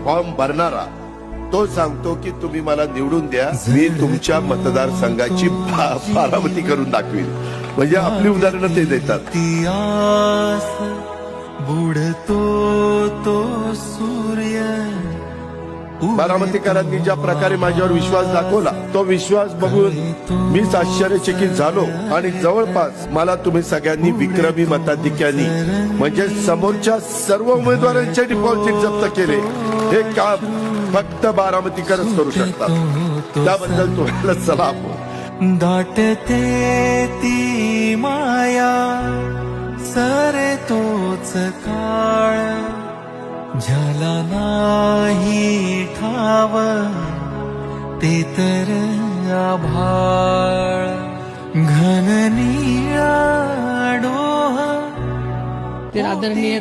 Form भरणारा तो सांगतो की तुम्ही मला निवडून द्या, मी तुमच्या मतदारसंघाची बारामती करून दाखवील. म्हणजे आपली उदाहरणं ते देतात. बुडतो तो सूर्य. बारामतीकरांनी ज्या प्रकारे माझ्यावर विश्वास दाखवला, तो विश्वास बघून मीच आश्चर्यचकित झालो. आणि जवळपास मला तुम्ही सगळ्यांनी विक्रमी मताधिक्याने म्हणजे समोरच्या सर्व उमेदवारांचे डिपॉझिट जप्त केले. हे काम फक्त बारामतीकरच करू शकतात. त्याबद्दल तुम्हाला सलाम. दाटते ती माया सरे तोच काळ, ज्याला नाही ठाव ते तर आभाळ. घन निळा डोह. आदरणीय